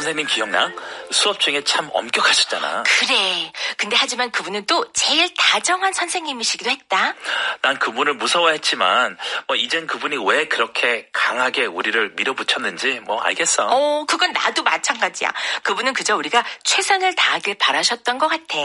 선생님 기억나? 수업 중에 참 엄격하셨잖아. 그래. 근데 하지만 그분은 또 제일 다정한 선생님이시기도 했다. 난 그분을 무서워했지만 이젠 그분이 왜 그렇게 강하게 우리를 밀어붙였는지 알겠어. 그건 나도 마찬가지야. 그분은 그저 우리가 최선을 다하길 바라셨던 것 같아.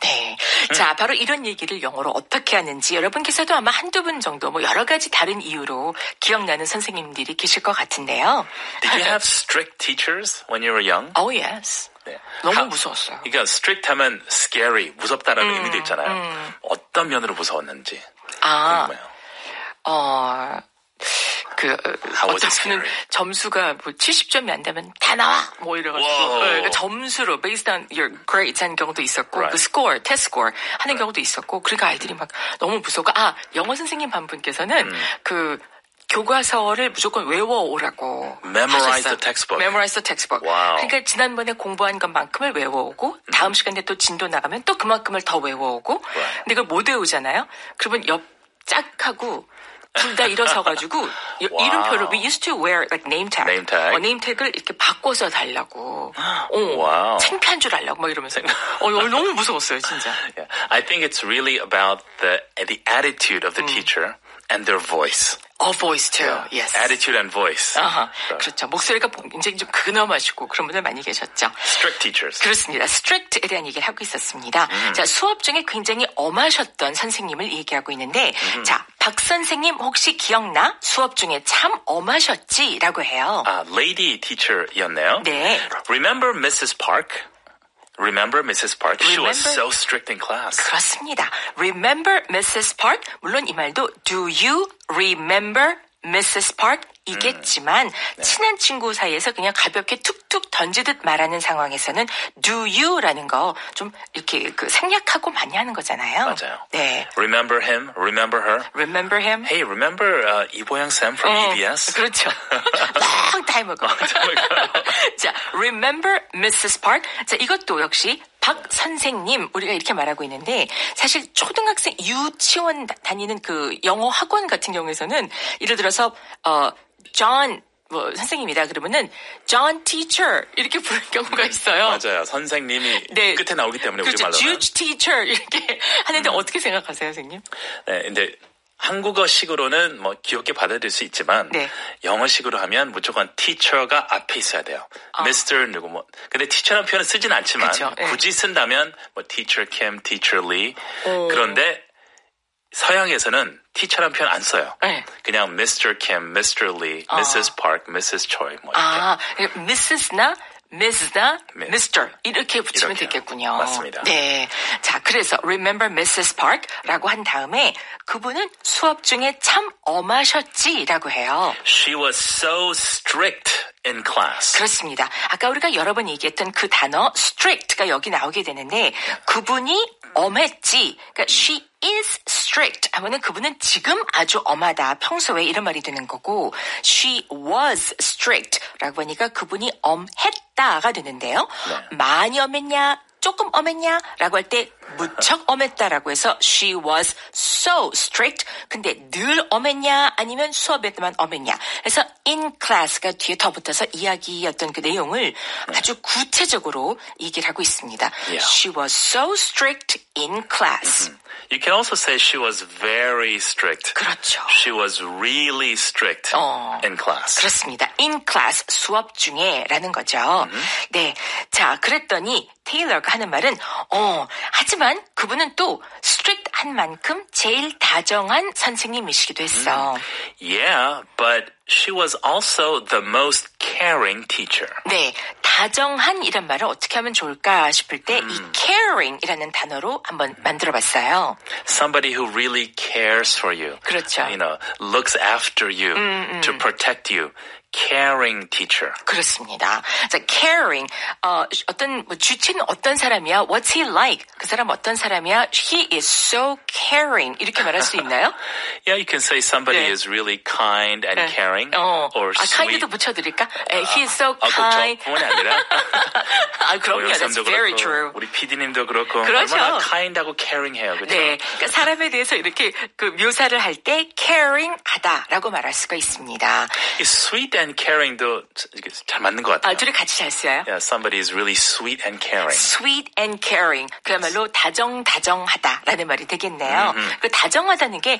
네. 자, 바로 이런 얘기를 영어로 어떻게 하는지 여러분께서도 아마 한두 분 정도 여러 가지 다른 이유로 기억나는 선생님들이 계실 것 같은데요. Did you have strict teachers when you were young? Oh, yes. 네. 너무 무서웠어요. 그러니까 strict 하면 scary, 무섭다라는 의미도 있잖아요. 어떤 면으로 무서웠는지 궁금해요. 어떤 분은 점수가 70점이 안 되면 다 나와! 이래가지고. 그러니까 점수로, based on your grades 하는 경우도 있었고, right. 그 score, test score 하는 right. 경우도 있었고, 그러니까 아이들이 막 너무 무서워. 영어 선생님 한 분께서는 교과서를 무조건 외워오라고 Memorize 하셨어요. the textbook. Memorize the textbook. Wow. 그러니까 지난번에 공부한 것만큼을 외워오고 다음 시간에 또 진도 나가면 또 그만큼을 더 외워오고 right. 근데 그걸 못 외우잖아요. 그러면 옆 짝하고 둘 다 일어서가지고 이름표를 we used to wear like name tag. name tag을 이렇게 바꿔서 달라고. wow. 창피한 줄 알라고 이러면서 너무 무서웠어요 진짜. Yeah. I think it's really about the attitude of the teacher and their voice. voice too. Yeah. Yes. Attitude and voice. 그렇죠. 목소리가 굉장히 좀 근엄하시고 그런 분들 많이 계셨죠. Strict teachers. 그렇습니다. strict에 대한 얘기를 하고 있었습니다. 자, 수업 중에 굉장히 엄하셨던 선생님을 얘기하고 있는데 자, 박 선생님 혹시 기억나? 수업 중에 참 엄하셨지라고 해요. lady teacher였네요. 네. Remember Mrs. Park? Remember Mrs. Park? She was so strict in class. 그렇습니다. Remember Mrs. Park? 물론 이 말도 Do you remember Mrs. Park? 이겠지만 친한 친구 사이에서 그냥 가볍게 툭툭 던지듯 말하는 상황에서는 do you라는 거 좀 이렇게 생략하고 많이 하는 거잖아요. 맞아요. 네. Remember him, remember her. Remember him. Hey, remember 이보영 Sam from EBS? 그렇죠. long time ago. 자, remember Mrs. Park. 자, 이것도 역시 박 선생님 우리가 이렇게 말하고 있는데 사실 초등학생 유치원 다니는 그 영어 학원 같은 경우에서는 예를 들어서 John 선생님이다 그러면은 John teacher 이렇게 부르는 경우가 있어요. 맞아요. 선생님이 네. 끝에 나오기 때문에 그렇죠. 우리 말로는. Juge teacher 이렇게 하는데 어떻게 생각하세요, 선생님? 네, 근데 한국어식으로는 귀엽게 받아들일 수 있지만 네. 영어식으로 하면 무조건 teacher가 앞에 있어야 돼요. Mr. 누구 근데 teacher라는 표현은 쓰진 않지만 그쵸, 네. 굳이 쓴다면 teacher Kim, teacher Lee 그런데 서양에서는 teacher라는 표현 안 써요. 네. 그냥 Mr. Kim, Mr. Lee, Mrs. Park, Mrs. Choi 이렇게. Mrs나 Ms나 Mr. 이렇게 붙이면 이렇게요. 되겠군요. 맞습니다. 네. 자, 그래서 remember Mrs. Park라고 한 다음에 그분은 수업 중에 참 엄하셨지라고 해요. She was so strict in class. 그렇습니다. 아까 우리가 여러 번 얘기했던 그 단어 strict가 여기 나오게 되는데 그분이 엄했지. 그러니까 she is strict 하면은 그분은 지금 아주 엄하다. 평소에 이런 말이 되는 거고 she was strict라고 하니까 그분이 엄했다가 되는데요. 네. 많이 엄했냐? 조금 엄했냐? 라고 할 때 무척 엄했다라고 해서 she was so strict. 근데 늘 엄했냐? 아니면 수업에 때만 엄했냐? 그래서 in class가 뒤에 더 붙어서 이야기였던 그 내용을 아주 구체적으로 얘기를 하고 있습니다. Yeah. She was so strict in class. You can also say she was very strict. 그렇죠. She was really strict in class. 그렇습니다. in class, 수업 중에라는 거죠. 네. 자, 그랬더니 테일러가 하는 말은 하지만 그분은 또 strict한 만큼 제일 다정한 선생님이시기도 했어. Yeah, but she was also the most caring teacher. 네, 다정한이란 말을 어떻게 하면 좋을까 싶을 때 이 caring이라는 단어로 한번 만들어봤어요. Somebody who really cares for you. 그렇죠. You know, looks after you to protect you. caring teacher. 그렇습니다. 자, caring, 어떤, 주체는 어떤 사람이야? What's he like? 그 사람 어떤 사람이야? He is so caring. 이렇게 말할 수 있나요? Yeah, you can say somebody 네. is really kind and caring. or kind도 sweet. 붙여드릴까? He is so kind. 그뿐이 아니라. 그럼요. That's very 그렇고, true. 우리 PD님도 그렇고. 그렇죠. 얼마나 kind하고 caring해요. 그렇죠? 네. 그러니까 사람에 대해서 이렇게 그 묘사를 할 때 caring하다라고 말할 수가 있습니다. 이 sweet and caring도 잘 맞는 것 같아요. 둘이 같이 잘 써요. Yeah, somebody is really sweet and caring. Sweet and caring. 그야말로 다정하다라는 말이 되겠네요. 그 다정하다는 게,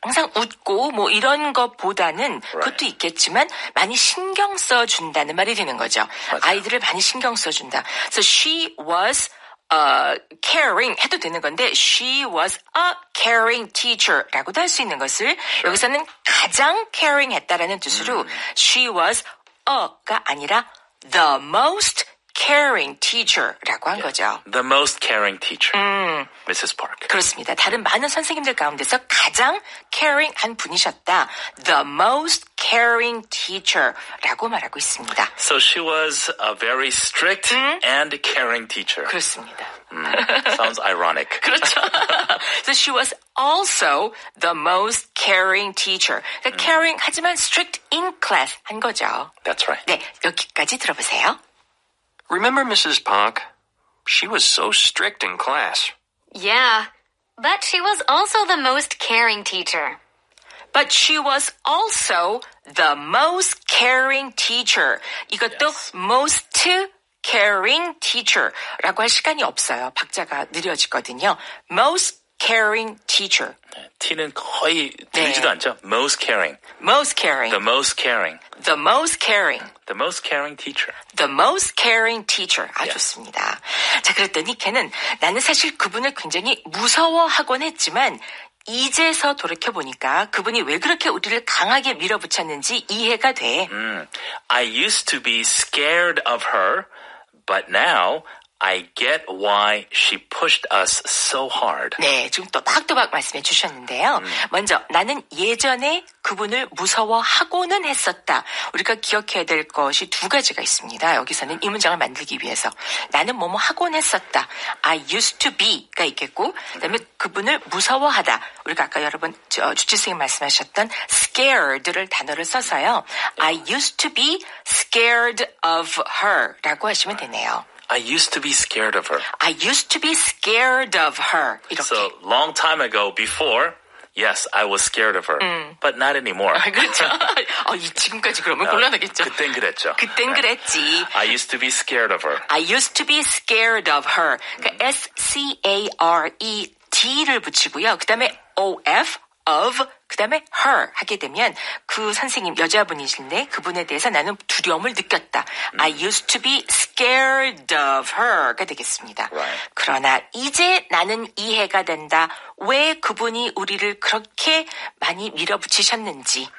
항상 웃고, 이런 것보다는 그것도 있겠지만, 많이 신경 써준다는 말이 되는 거죠. 맞아요. 아이들을 많이 신경 써준다. So she was, caring 해도 되는 건데, she was a caring teacher 라고도 할 수 있는 것을, 여기서는 가장 caring 했다라는 뜻으로, she was a가 아니라, the most caring teacher라고 한 거죠. The most caring teacher, Mrs. Park. 그렇습니다. 다른 많은 선생님들 가운데서 가장 caring한 분이셨다. The most caring teacher라고 말하고 있습니다. So she was a very strict and caring teacher. 그렇습니다. Sounds ironic. 그렇죠. So she was also the most caring teacher. 그러니까 caring 하지만 strict in class 한 거죠. That's right. 네, 여기까지 들어보세요. Remember Mrs. Park? She was so strict in class. Yeah, but she was also the most caring teacher. But she was also the most caring teacher. 이것도 Yes. most caring teacher라고 할 시간이 없어요. 박자가 느려지거든요. Most caring teacher. T는 거의 들리지도 않죠. Most caring. Most caring. The most caring. The most caring. The most caring teacher. The most caring teacher. Yes. 좋습니다. 자, 그랬더니 걔는 나는 사실 그분을 굉장히 무서워하곤 했지만 이제서 돌이켜보니까 그분이 왜 그렇게 우리를 강하게 밀어붙였는지 이해가 돼. I used to be scared of her, but now I get why she pushed us so hard. 네, 지금 또박또박 말씀해 주셨는데요. 먼저 나는 예전에 그분을 무서워하고는 했었다. 우리가 기억해야 될 것이 두 가지가 있습니다. 여기서는 이 문장을 만들기 위해서. 나는 뭐뭐 하곤 했었다. I used to be가 있겠고 그다음에 그분을 무서워하다. 우리가 아까 여러분 주치선생님 말씀하셨던 scared를 단어를 써서요. I used to be scared of her 라고 하시면 되네요. I used to be scared of her. I used to be scared of her. 이렇게. So long time ago, before, yes, I was scared of her, but not anymore. 그렇죠. 지금까지 그러면 곤란하겠죠. 그땐 그랬죠. 그땐 그랬지. I used to be scared of her. I used to be scared of her. 그러니까 S-C-A-R-E-D를 붙이고요. 그 다음에 O-F, of, 그 다음에 her 하게 되면 그 선생님 여자분이신데 그분에 대해서 나는 두려움을 느꼈다. I used to be scared of her가 되겠습니다. Right. 그러나 이제 나는 이해가 된다. 왜 그분이 우리를 그렇게 많이 밀어붙이셨는지.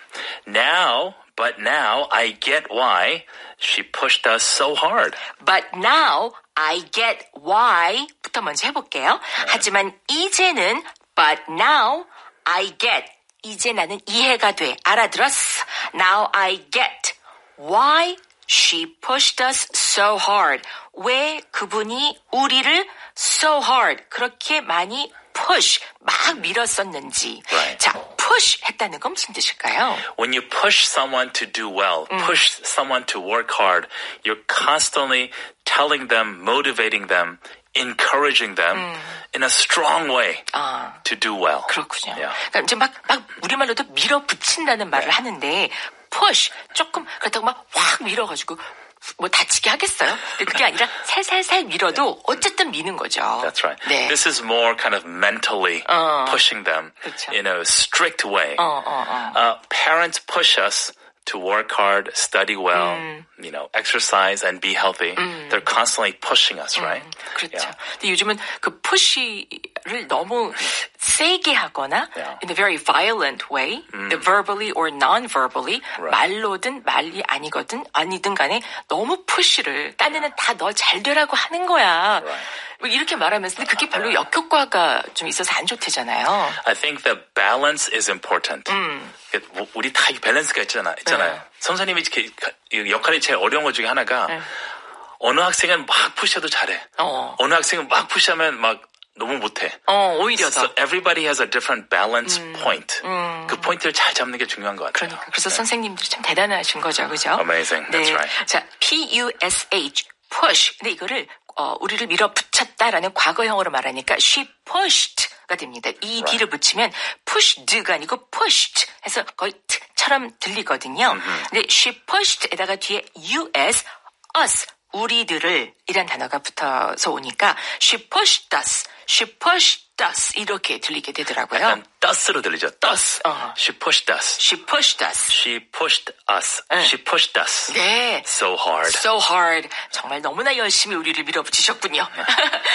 But now I get why she pushed us so hard. But now I get why 부터 먼저 해볼게요. 하지만 이제는 but now I get 이제 나는 이해가 돼. 알아들었어. Now I get why she pushed us so hard. 왜 그분이 우리를 so hard 그렇게 많이 push 막 밀었었는지. Right. 자, push 했다는 건 무슨 뜻일까요? When you push someone to do well, push someone to work hard, you're constantly telling them, motivating them, encouraging them in a strong way to do well. 그렇군요. Yeah. 그러니까 이제 막 우리말로도 밀어붙인다는 말을 하는데 push 조금 그렇다고 막 확 밀어가지고 뭐 다치게 하겠어요? 근데 그게 아니라 살살살 밀어도 어쨌든 미는 거죠. That's right. 네. This is more kind of mentally pushing them 그렇죠. in a strict way. Parents push us to work hard, study well, exercise and be healthy. They're constantly pushing us, right? 그렇죠. Yeah. 근데 요즘은 그 push 말을 너무 세게 하거나 Yeah. in a very violent way, verbally or non-verbally, Right. 말로든 말이 아니든 간에 너무 푸시를 딴에는 다 너 잘 되라고 하는 거야. Right. 뭐 이렇게 말하면서 그게 별로 역효과가 좀 있어서 안 좋대잖아요. I think the balance is important. 우리 다 밸런스가 있잖아요. 선생님이 역할이 제일 어려운 것 중에 하나가 어느 학생은 막 푸시해도 잘해. 어느 학생은 막 푸시하면 막 너무 못해. 오히려 더. So everybody has a different balance point. 그 포인트를 잘 잡는 게 중요한 것 같아요. 그러니까 그래서 선생님들이 참 대단하신 거죠, 그죠? Amazing. That's right. 자, push, push. 근데 이거를 우리를 밀어붙였다라는 과거형으로 말하니까 she pushed가 됩니다. 이 D를 붙이면 pushed가 아니고 pushed 해서 거의 t처럼 들리거든요. 근데 she pushed에다가 뒤에 us, us, 우리들을 이란 단어가 붙어서 오니까 she pushed us, she pushed us 이렇게 들리게 되더라고요. 약간 dus로 들리죠. Us. She pushed us. She pushed us. She pushed us. She pushed us. 네. So hard. So hard. 정말 너무나 열심히 우리를 밀어붙이셨군요.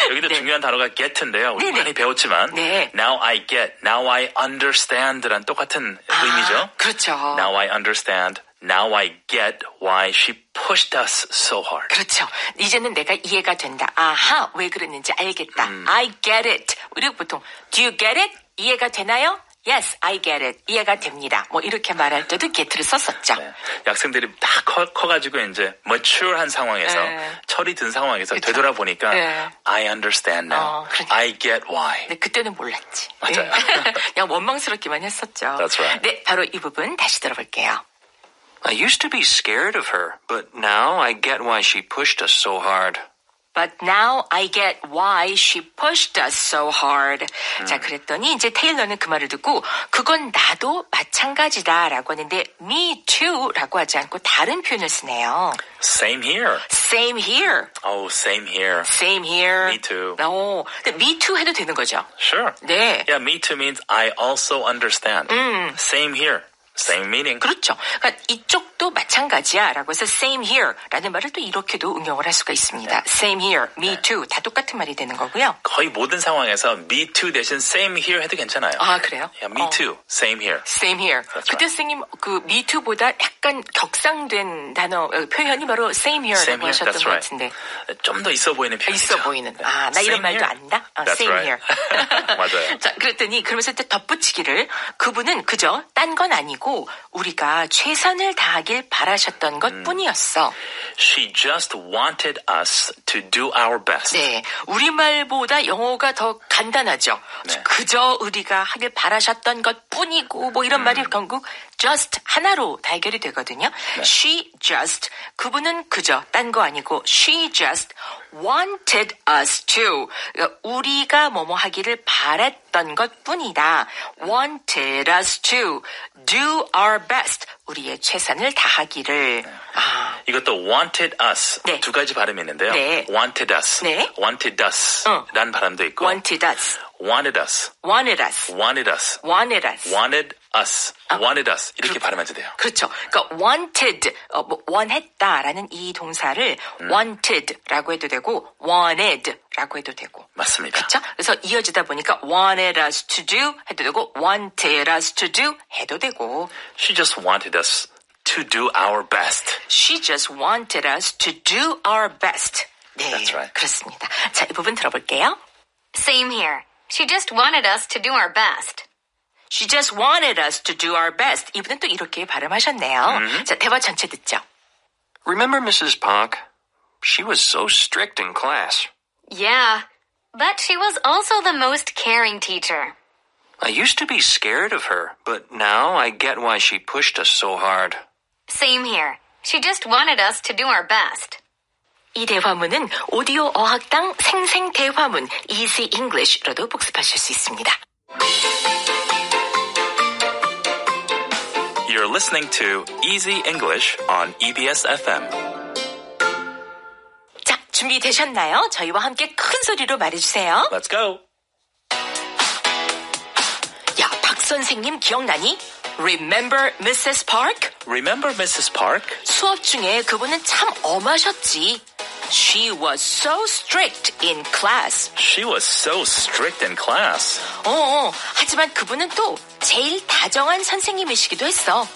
여기도 네. 중요한 단어가 get인데요. 우리 네네. 많이 배웠지만 네. Now I get, now I understand란 똑같은 의미죠. 그렇죠. Now I understand. Now I get why she pushed us so hard. 그렇죠. 이제는 내가 이해가 된다. 아하, 왜 그랬는지 알겠다. I get it. 우리가 보통 Do you get it? 이해가 되나요? Yes, I get it. 이해가 됩니다. 뭐 이렇게 말할 때도 get를 썼었죠. 네. 학생들이 다 커가지고 이제 mature한 상황에서 철이 든 상황에서 그쵸. 되돌아보니까 네. I understand now. 그러니까. I get why. 근데 그때는 몰랐지. 맞아요. 그냥 원망스럽기만 했었죠. That's right. 네, 바로 이 부분 다시 들어볼게요. I used to be scared of her, but now I get why she pushed us so hard. But now I get why she pushed us so hard. 자, 그랬더니 이제 테일러는 그 말을 듣고 그건 나도 마찬가지다라고 하는데 me too라고 하지 않고 다른 표현을 쓰네요. Same here. Same here. Oh, same here. Same here. Me too. 근데 me too 해도 되는 거죠. Sure. 네. Yeah, me too means I also understand. Same here. Same meaning. 그렇죠. 그러니까 이쪽도 마찬가지야 라고 해서 same here 라는 말을 또 이렇게도 응용을 할 수가 있습니다. Same here, me too 다 똑같은 말이 되는 거고요. 거의 모든 상황에서 me too 대신 same here 해도 괜찮아요. 아, 그래요? Yeah, me too. Same here. Same here. That's 그때 right. 선생님 그 me too보다 약간 격상된 단어 표현이 바로 same here라고 Same here. 하셨던 That's 것 right. 같은데. 좀 더 있어 보이는 표현이죠. 있어 보이는. 아, 나 이런 Same 말도 here. 안다? That's same right. here. 맞아요. 자, 그랬더니 그러면서 또 덧붙이기를 그분은 그저 딴 건 아니고 우리가 최선을 다하길 바라셨던 것 뿐이었어. She just wanted us to do our best. 네, 우리말보다 영어가 더 간단하죠. 네. 그저 우리가 하길 바라셨던 것 뿐이고 뭐 이런 말이 결국 just 하나로 다 해결이 되거든요. 네. She just 그분은 그저 딴 거 아니고 she just wanted us to 그러니까 우리가 뭐뭐 하기를 바랬던 것 뿐이다. wanted us to do our best 우리의 최선을 다하기를. 아, 이것도 wanted us 네. 두 가지 발음이 있는데요. 네. wanted us, 네. wanted us 라는 발음도 있고 wanted us, wanted us, wanted us, wanted us, wanted us. wanted us, wanted us 이렇게 발음하셔야 돼요. 그렇죠. 그러니까 wanted, 원했다라는 이 동사를 wanted라고 해도 되고 wanted라고 해도 되고. 맞습니다. 그렇죠? 그래서 이어지다 보니까 wanted us to do 해도 되고 wanted us to do 해도 되고. She just wanted us to do our best. She just wanted us to do our best. 네, That's right. 그렇습니다. 자, 이 부분 들어볼게요. Same here. She just wanted us to do our best. She just wanted us to do our best. 이분은 또 이렇게 발음하셨네요. 자, 대화 전체 듣죠. Remember Mrs. Park? She was so strict in class. Yeah, but she was also the most caring teacher. I used to be scared of her, but now I get why she pushed us so hard. Same here. She just wanted us to do our best. 이 대화문은 오디오 어학당 생생 대화문 Easy English로도 복습하실 수 있습니다. You're listening to Easy English on EBS FM. 자, 준비되셨나요? 저희와 함께 큰 소리로 말해주세요. Let's go. 야, 박 선생님 기억나니? Remember Mrs. Park? Remember Mrs. Park? 수업 중에 그분은 참 엄하셨지. She was so strict in class. She was so strict in class. 하지만 그분은 또 제일 다정한 선생님이시기도 했어.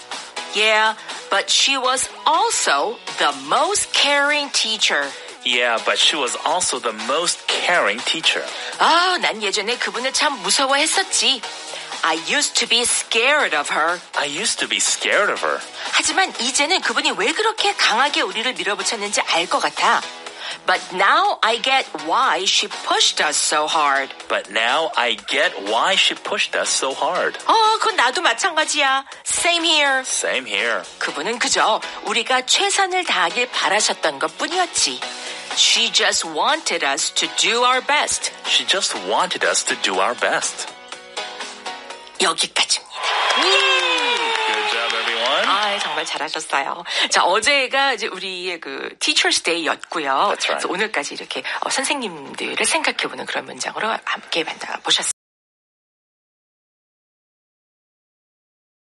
Yeah, but she was also the most caring teacher. Yeah, but she was also the most caring teacher. 난 예전에 그분을 참 무서워했었지. I used to be scared of her. I used to be scared of her. 하지만 이제는 그분이 왜 그렇게 강하게 우리를 밀어붙였는지 알 것 같아. But now I get why she pushed us so hard. But now I get why she pushed us so hard. 그건 나도 마찬가지야. Same here. Same here. 그분은 그저 우리가 최선을 다하길 바라셨던 것뿐이었지. She just wanted us to do our best. She just wanted us to do our best. 여기까지입니다. Good job, everyone. 정말 잘하셨어요. 자, 어제가 이제 우리의 그 Teachers Day였고요. That's right. 그래서 오늘까지 이렇게 선생님들을 생각해보는 그런 문장으로 함께 만나보셨습니다.